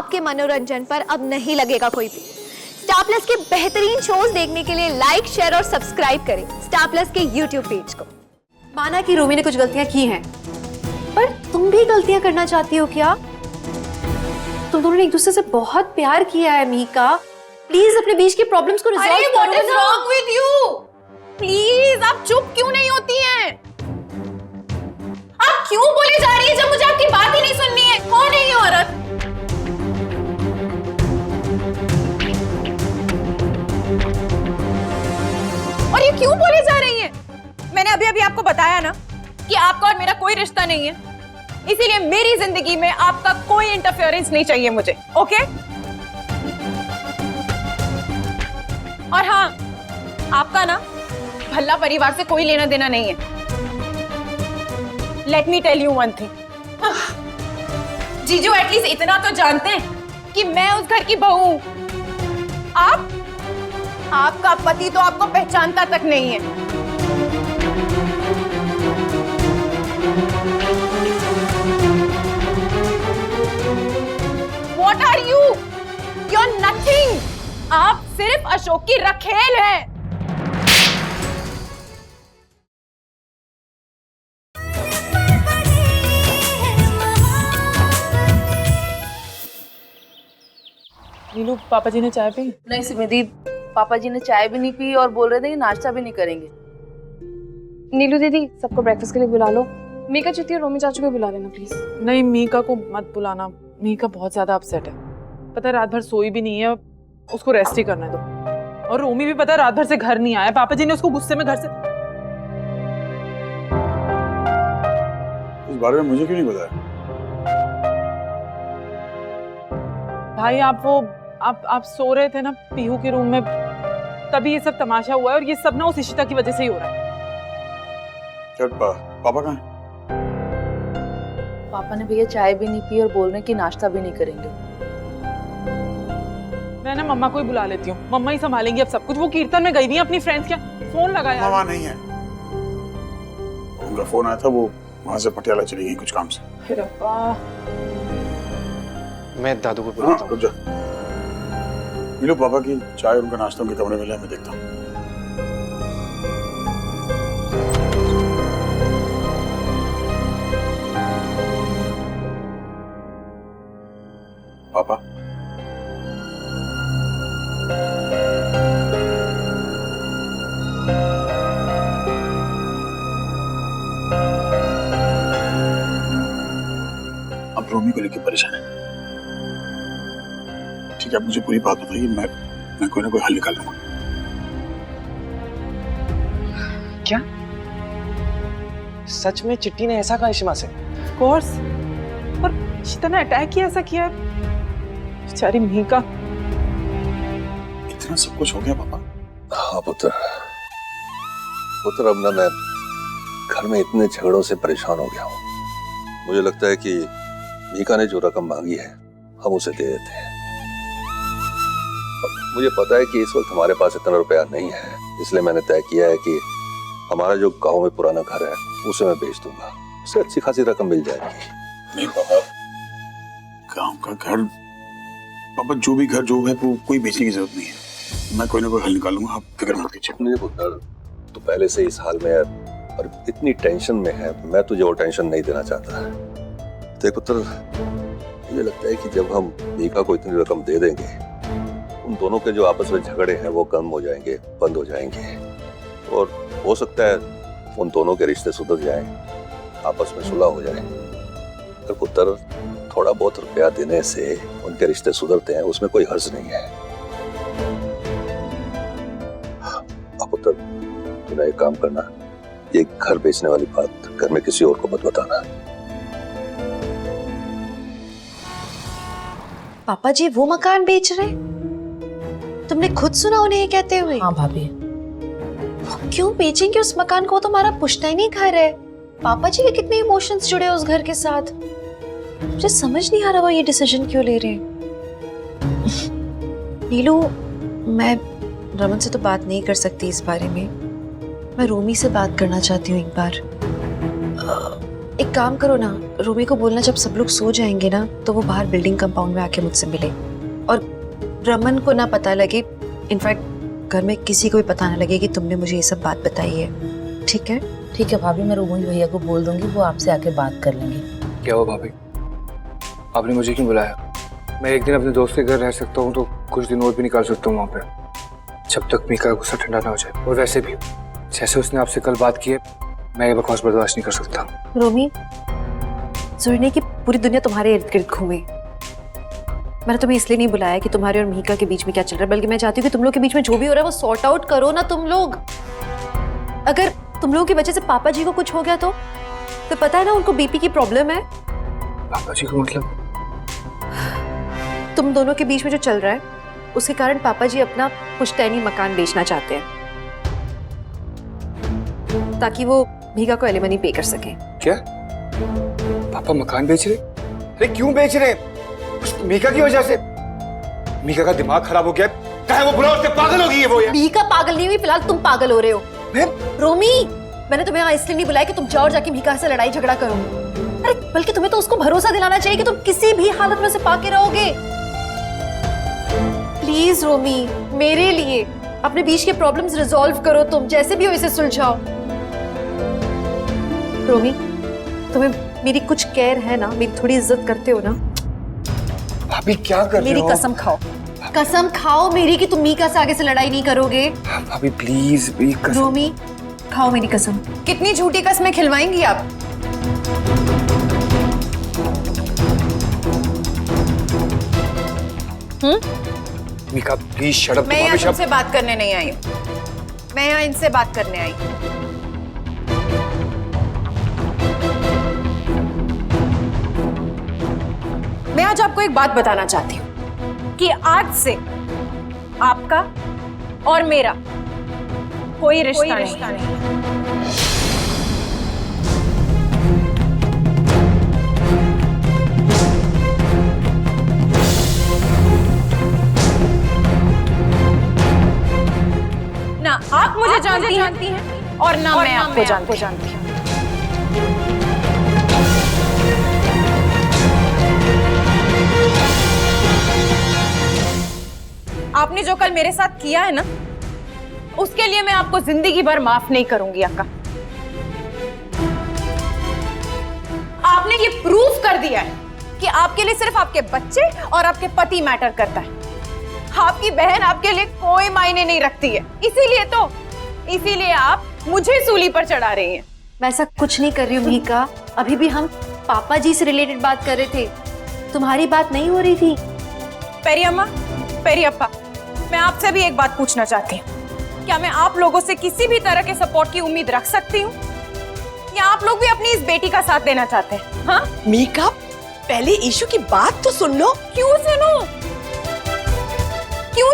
आपके मनोरंजन पर अब नहीं लगेगा कोई भी। स्टार प्लस के बेहतरीन शोज देखने के लिए लाइक, शेयर और सब्सक्राइब करें स्टार प्लस के यूट्यूब पेज को। माना कि रूमी ने कुछ गलतियां की हैं, पर तुम भी गलतियां करना चाहती हो क्या? तुम दोनों ने एक दूसरे से बहुत प्यार किया है मीका। प्लीज अपने बीच की प्रॉब्लम्स को रिजॉल्व करो। What is wrong with you? Please आप चुप क्यों नहीं होती हैं? आप क्यों बोले जा रही है जब मुझे आपकी बात ही नहीं सुननी है? कौन है ये औरत? और ये क्यों बोले जा रही है? मैंने अभी अभी आपको बताया ना कि आपका और मेरा कोई रिश्ता नहीं है, इसीलिए मेरी जिंदगी में आपका कोई इंटरफेरेंस नहीं चाहिए मुझे, ओके? और हाँ, आपका ना भल्ला परिवार से कोई लेना देना नहीं है। Let me tell you one thing, जीजू एटलीस्ट इतना तो जानते हैं कि मैं उस घर की बहू हूं। आपका पति तो आपको पहचानता तक नहीं है। What are you? You're nothing. आप सिर्फ अशोक की रखेल है। नीलू, पापा जी ने चाय पी? नहीं सिमरदी, पापा जी ने चाय भी नहीं पी और बोल रहे थे कि नाश्ता भी नहीं करेंगे। नीलू दीदी, सबको ब्रेकफास्ट के लिए बुला लो। मीका चुती और रोमी चाचू को बुला लेना प्लीज। नहीं, मीका को मत बुलाना। मीका बहुत ज्यादा अपसेट है। पता है रात भर सोई भी नहीं है, उसको रेस्ट ही करने दो। और रोमी भी पता है रात भर से घर नहीं आया। पापा जी ने उसको गुस्से में घर से। इस बारे में मुझे क्यों नहीं बताया? भाई आप सो रहे थे ना पीहू के रूम में, तभी ये सब तमाशा हुआ है। और ये सब ना उस इशिता की वजह से ही हो रहा है। क्या पापा कहाँ हैं? पापा ने भैया चाय भी नहीं पी और बोल रहे हैं कि नाश्ता भी नहीं करेंगे। मैं ना मम्मा को ही बुला लेती हूँ, मम्मा ही संभालेंगी अब सब कुछ। वो कीर्तन में गई हुई है अपनी फ्रेंड्स के। फोन लगाया। मामा नहीं है, उनका फोन आया था, वो वहां से पटियाला चली गई कुछ काम से। फिर अब्बा, मैं दादू को बुलाता हूँ। रुक जा, मिलो पापा की चाय, उनका नाश्ता उनके कमरे में ले, मैं देखता हूँ। पापा, अब रोमी को लेकर परेशान है। ठीक है, आप मुझे पूरी बात बताइए, मैं कोई ना कोई हल निकाल लूंगा। क्या सच में चिट्टी ने ऐसा कहा इशिमा से? कोर्स, और इशिता ने अटैक किया, ऐसा किया है। बेचारी मीका। इतना सब कुछ हो गया पापा? हाँ पुत्र, अब ना मैं घर में इतने झगड़ों से परेशान हो गया हूँ। मुझे लगता है कि मीका ने जो रकम मांगी है हम उसे दे देते हैं। मुझे पता है कि इस वक्त हमारे पास इतना रुपया नहीं है, इसलिए मैंने तय किया है कि हमारा जो गांव में पुराना घर है उसे मैं बेच दूंगा। उससे अच्छी खासी रकम मिल जाएगी। नहीं पापा, गांव का घर, पापा जो भी घर जो है वो कोई बेचने की जरूरत नहीं है। मैं कोई ना कोई हल निकालूंगा, आप फिक्र मत कीजिए। नहीं पुत्र, तू पहले से इस हाल में है और इतनी टेंशन में है, मैं तुझे वो टेंशन नहीं देना चाहता। देख पुत्र, मुझे लगता है कि जब हम मीका को इतनी रकम दे देंगे, उन दोनों के जो आपस में झगड़े हैं वो कम हो जाएंगे, बंद हो जाएंगे। और हो सकता है उन दोनों के रिश्ते सुधर जाएं, आपस में सुलह हो जाए। तो पुत्र, थोड़ा बहुत रुपया देने से उनके रिश्ते सुधरते हैं, उसमें कोई हर्ज नहीं है। अब पुत्र, तूने एक काम करना, ये घर बेचने वाली बात घर में किसी और को मत बताना। पापा जी वो मकान बेच रहे? तुमने खुद सुना उन्हें ये कहते हुए? हाँ भाभी। वो क्यों बेचेंगे उस मकान को? तो हमारा पुश्तैनी घर है। पापा जी के कितने इमोशंस जुड़े हैं उस घर के साथ। मुझे समझ नहीं आ रहा वो ये डिसीजन क्यों ले रहे हैं। नीलू, मैं रमन से तो बात नहीं कर सकती इस बारे में। मैं रोमी से बात करना चाहती हूँ एक बार। एक काम करो ना, रूमी को बोलना जब सब लोग सो जाएंगे ना तो वो बाहर बिल्डिंग कंपाउंड में आके मुझसे मिले, और रमन को ना पता लगे, इनफैक्ट घर में किसी को भी पता ना लगे कि तुमने मुझे ये सब बात बताई है। ठीक है? ठीक है भाभी, मैं रोहन भैया को बोल दूंगी, वो आपसे आके बात कर लेंगे। क्या हुआ भाभी, आपने मुझे क्यों बुलाया? मैं एक दिन अपने दोस्त के घर रह सकता हूँ तो कुछ दिन और भी निकाल सकता हूँ वहाँ पे, जब तक मीका का गुस्सा ठंडा ना हो जाए। और वैसे भी जैसे उसने आपसे कल बात की है, मैं ये बकवास बर्दाश्त नहीं कर सकता। रोमी, जरूरी नहीं कि पूरी दुनिया तुम्हारे इर्द गिर्द घूमे। मैंने तुम्हें इसलिए नहीं बुलाया कि तुम्हारे और मीका के बीच में क्या चल रहा है, बल्कि मैं चाहती हूँ कि तुम लोग के बीच में जो भी हो रहा है वो सॉर्ट आउट करो ना तुम लोग। अगर तुम लोगों की वजह से पापा जी को कुछ हो गया तो पता है ना उनको बीपी की प्रॉब्लम है। पापा जी को मतलब? तुम दोनों के बीच में जो चल रहा है उसके कारण पापा जी अपना पुश्तैनी मकान बेचना चाहते हैं ताकि वो मीका को एलिमनी पे कर सकें। क्या पापा मकान बेच रहे? अरे क्यों बेच रहे? मीका की वजह से? मीका का दिमाग खराब हो गया, कहे वो बुरा उससे पागल हो गई है वो यार। मीका पागल नहीं हुई, फिलहाल तुम पागल हो रहे हो। रोमी, मैंने तुम्हें यहाँ इसलिए नहीं बुलाया कि तुम जाओ और जाके मीका से लड़ाई झगड़ा करो। अरे बल्कि तुम्हें तो उसको भरोसा दिलाना चाहिए कि तुम किसी भी हालत में उसे पाके रहोगे। प्लीज रोमी, मेरे लिए अपने बीच के प्रॉब्लम्स रिजॉल्व करो, तुम जैसे भी हो इसे सुलझाओ। रोमी, तुम्हें मेरी कुछ केयर है ना, मेरी थोड़ी इज्जत करते हो ना? भाभी क्या कर रहे मेरी हो? कसम खाओ, कसम खाओ मेरी कि तुम मीका से आगे से लड़ाई नहीं करोगे। भाभी प्लीज कसम। रोमी, खाओ मेरी कसम। कितनी झूठी कसमें खिलवाएंगी आप? Mika please shut up. मैं यहाँ तुमसे बात करने नहीं आई हूँ, मैं यहाँ इनसे बात करने आई हूँ। मैं आज आपको एक बात बताना चाहती हूँ कि आज से आपका और मेरा कोई रिश्ता नहीं। ना आप मुझे जानती हैं और ना मैं आपको जानती हूँ। आपने जो कल मेरे साथ किया है ना, उसके लिए मैं आपको जिंदगी भर माफ नहीं करूंगी अक्का। आपने ये प्रूफ कर दिया है कि आपके लिए सिर्फ आपके बच्चे और आपके पति मैटर करता है। आपकी बहन आपके लिए कोई मायने नहीं रखती है, इसीलिए आप मुझे सूली पर चढ़ा रही हैं। मैं ऐसा कुछ नहीं कर रही हूँ मीका, अभी भी हम पापा जी से रिलेटेड बात कर रहे थे, तुम्हारी बात नहीं हो रही थी। पेरियम्मा, पेरियप्पा, मैं आपसे भी एक बात पूछना चाहती हूँ, क्या मैं आप लोगों से किसी भी तरह के सपोर्ट की उम्मीद रख सकती हूँ, या आप लोग भी अपनी इस बेटी का साथ देना चाहते हैं? हाँ मीका, पहले ईशू की बात तो सुन लो। क्यों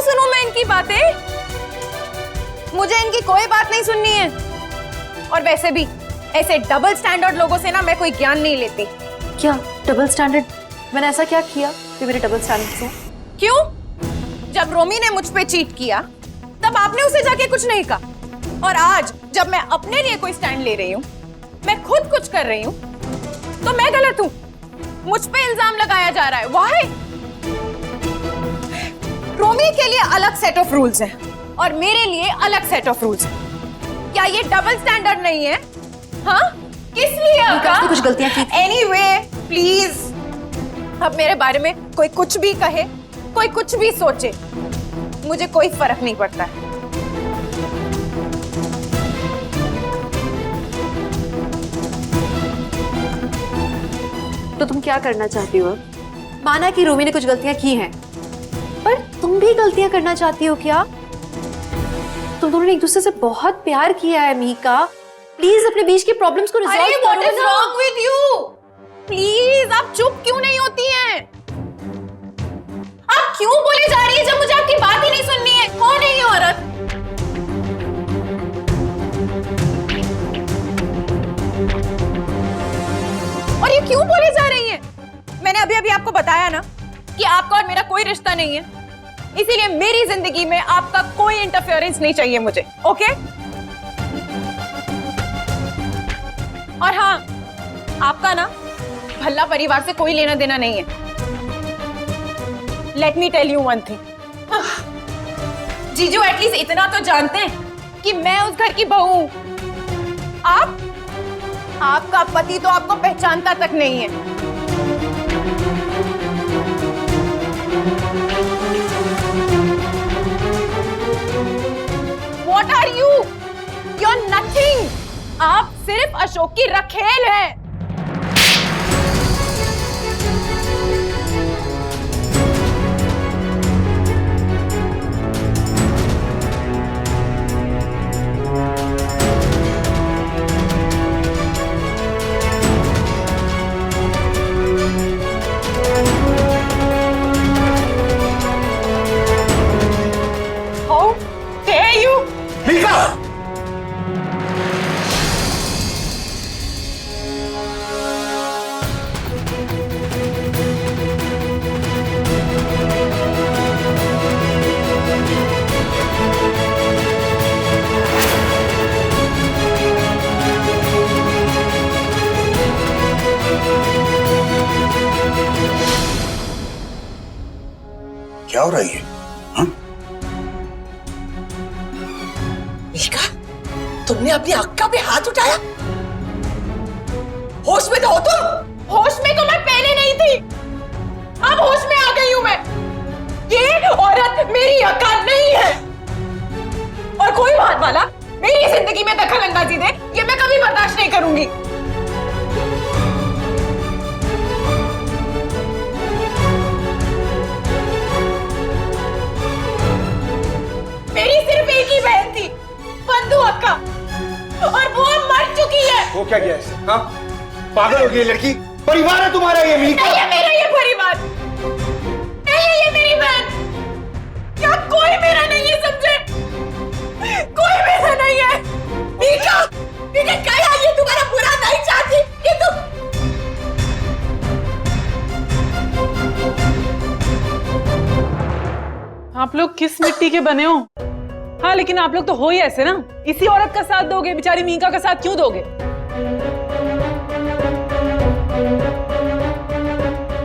सुनूं मैं इनकी बातें? मुझे इनकी कोई बात नहीं सुननी है। और वैसे भी ऐसे डबल स्टैंडर्ड लोगों से ना मैं कोई ज्ञान नहीं लेती। क्या डबल स्टैंडर्ड? मैंने ऐसा क्या किया कि मेरे डबल स्टैंडर्ड हो? क्यों? जब रोमी ने मुझ पे चीट किया तब आपने उसे जाके कुछ नहीं कहा, और आज जब मैं अपने लिए कोई स्टैंड ले रही हूँ, मैं खुद कुछ कर रही हूँ, तो मैं गलत हूँ? मुझ पे इल्जाम लगाया जा रहा है। वाह, रोमी के लिए अलग सेट ऑफ रूल्स हैं और मेरे लिए अलग सेट ऑफ रूल्स हैं। क्या ये डबल स्टैंडर्ड नहीं है? हाँ, किस लिए अक्का? कुछ गलतियां की थी। एनीवे, प्लीज, अब मेरे बारे में कोई कुछ भी कहे, कोई कुछ भी सोचे, मुझे कोई फर्क नहीं पड़ता है। तो तुम क्या करना चाहती हो? माना कि रोमी ने कुछ गलतियां की हैं, पर तुम भी गलतियां करना चाहती हो क्या? तुम दोनों ने एक दूसरे से बहुत प्यार किया है मीका, प्लीज अपने बीच के प्रॉब्लम्स को रिजॉल्व करो। What is wrong with you? Please, आप चुप क्यों नहीं होती हैं? आप क्यों बोले जा रही है जब मुझे आपकी बात ही नहीं सुननी है? कौन है ये औरत? और ये क्यों बोले जा रही है? मैंने अभी आपको बताया ना कि आपका और मेरा कोई रिश्ता नहीं है, इसीलिए मेरी जिंदगी में आपका कोई इंटरफेरेंस नहीं चाहिए मुझे, ओके? और हाँ, आपका ना भल्ला परिवार से कोई लेना देना नहीं है। Let me tell you one thing, जीजू एटलीस्ट इतना तो जानते हैं कि मैं उस घर की बहू हूं। आपका पति तो आपको पहचानता तक नहीं है। What are you? You're nothing. आप सिर्फ अशोक की रखेल हैं। How dare you? मीका! क्या हो रहा है ये? हाँ? मीका, तुमने अपनी अक्का पे हाथ उठाया? होश में तो हो तुम? होश में तो मैं पहले नहीं थी, अब होश में आ गई हूं मैं। ये औरत मेरी औकात नहीं है और कोई बात वाला मेरी जिंदगी में दखल अंदाजी दे, ये मैं कभी बर्दाश्त नहीं करूंगी। मेरी सिर्फ एक ही बहन थी, बंधु अक्का, और वो अब मर चुकी है। वो क्या किया है? हाँ? पागल हो गई है लड़की। परिवार है तुम्हारा ये मीका। नहीं है मेरा ये परिवार, नहीं है ये मेरी बहन। क्या कोई मेरा नहीं है, समझे? कोई मेरा नहीं है। मीका, मीका क्या ये तुम्हारा बुरा नहीं चाहती? ये तुम आप लोग किस मिट्टी के बने हो? हाँ, लेकिन आप लोग तो हो ही ऐसे ना। इसी औरत का साथ दोगे, बेचारी मीका का साथ क्यों दोगे?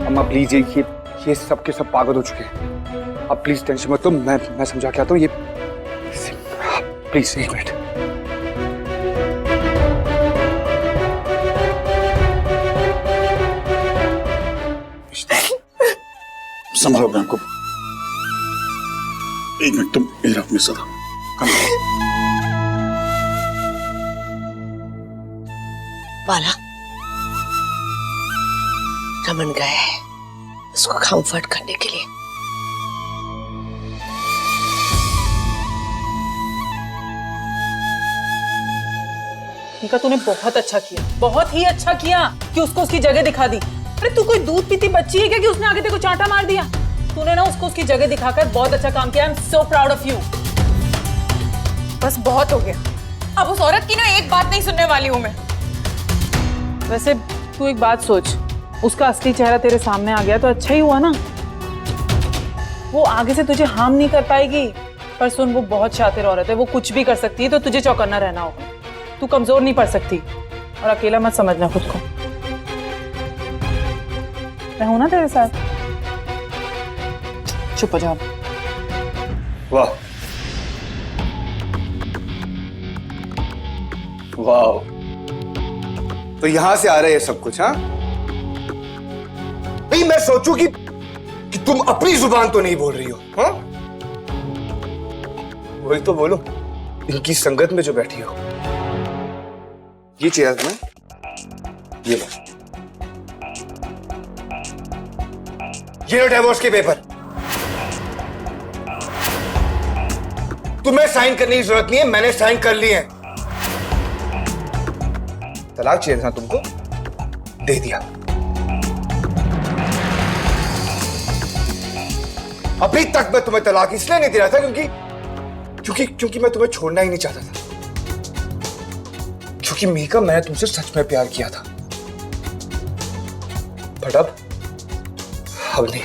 अम्मा प्लीज, ये सब के सब पागल हो चुके हैं। अब प्लीज टेंशन मत लो, मैं समझा के आता हूँ। ये प्लीज एक मिनट। संभालो अपने आपको। एक मिनट, तुम इधर अपने साथ वाला रमन गए है उसको कंफर्ट करने के लिए। मीका, तूने बहुत अच्छा किया, बहुत ही अच्छा किया कि उसको उसकी जगह दिखा दी। अरे तू कोई दूध पीती बच्ची है क्या कि उसने आगे तेरे को चांटा मार दिया? तूने ना उसको उसकी जगह दिखाकर बहुत अच्छा काम किया। I am so proud of you. बस बहुत हो गया, अब उस औरत की ना एक बात नहीं सुनने वाली हूं मैं। वैसे तू एक बात सोच, उसका असली चेहरा तेरे सामने आ गया तो अच्छा ही हुआ ना। वो आगे से तुझे हार्म नहीं कर पाएगी। पर सुन, वो बहुत शातिर औरत है, वो कुछ भी कर सकती है, तो तुझे चौकन्ना रहना होगा। तू कमजोर नहीं पड़ सकती और अकेला मत समझना खुद को। मैं हूं ना तेरे साथ। चुप हो जाओ। वाह वाह, तो यहां से आ रहा है ये सब कुछ? हाँ नहीं, मैं सोचूं कि तुम अपनी जुबान तो नहीं बोल रही हो। हाँ, वही तो बोलो, इनकी संगत में जो बैठी हो। ये चेयर तुम्हें, ये लो, ये लो डिवोर्स के पेपर। तुम्हें साइन करने की जरूरत नहीं है, मैंने साइन कर लिए हैं। तलाक चाहिए था तुमको, दे दिया। अभी तक मैं तुम्हें तलाक इसलिए नहीं दे रहा था क्योंकि मैं तुम्हें छोड़ना ही नहीं चाहता था। क्योंकि मीका, मैंने तुमसे सच में प्यार किया था। बट अब नहीं।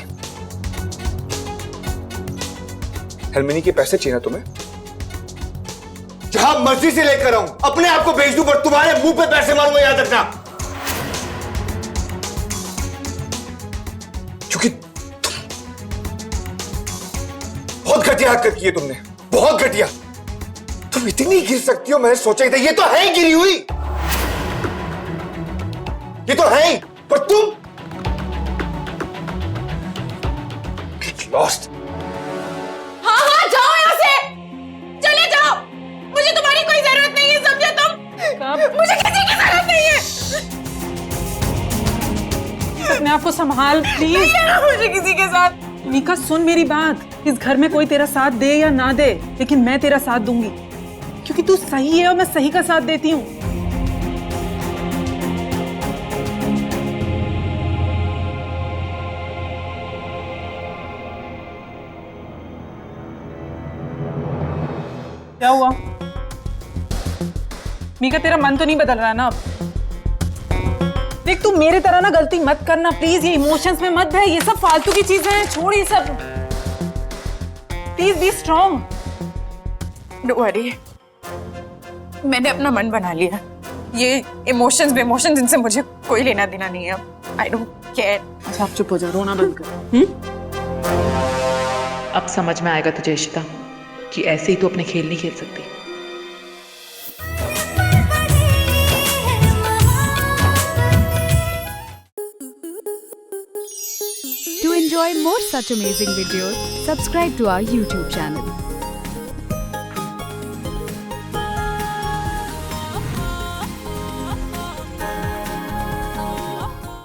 हरमिनी के पैसे चाहिए ना तुम्हें? जहां मर्जी से लेकर आऊं, अपने आप को बेच दूं, पर तुम्हारे मुंह पे पैसे मारूंगा, याद रखना। बहुत घटिया हरकत की है तुमने, बहुत घटिया। तुम इतनी गिर सकती हो मैंने सोचा ही था। ये तो है ही गिरी हुई, ये तो है ही, पर तुम लॉस्ट। हाँ हाँ जाओ यहाँ से, चले जाओ, मुझे तुम्हारी कोई जरूरत नहीं है, समझे तुम? मुझे किसी की जरूरत नहीं है। अपने आप को संभाल प्लीज। नहीं रहना मुझे किसी के साथ। मीका सुन मेरी बात, इस घर में कोई तेरा साथ दे या ना दे, लेकिन मैं तेरा साथ दूंगी, क्योंकि तू सही है और मैं सही का साथ देती हूँ। क्या हुआ मीका, तेरा मन तो नहीं बदल रहा ना अब? देख तू मेरे तरह ना गलती मत करना प्लीज, ये इमोशंस में मत बह, ये सब फालतू की चीजें हैं, छोड़ ये सब। Please be strong. Don't worry, मैंने अपना मन बना लिया। ये इमोशंस इनसे मुझे कोई लेना देना नहीं है। I don't care. अच्छा आप चुप हो जाओ, रोना बंद कर। अब समझ में आएगा तुझे इशिता कि ऐसे ही तू अपने खेल नहीं खेल सकती। To enjoy more such amazing videos, subscribe to our YouTube channel.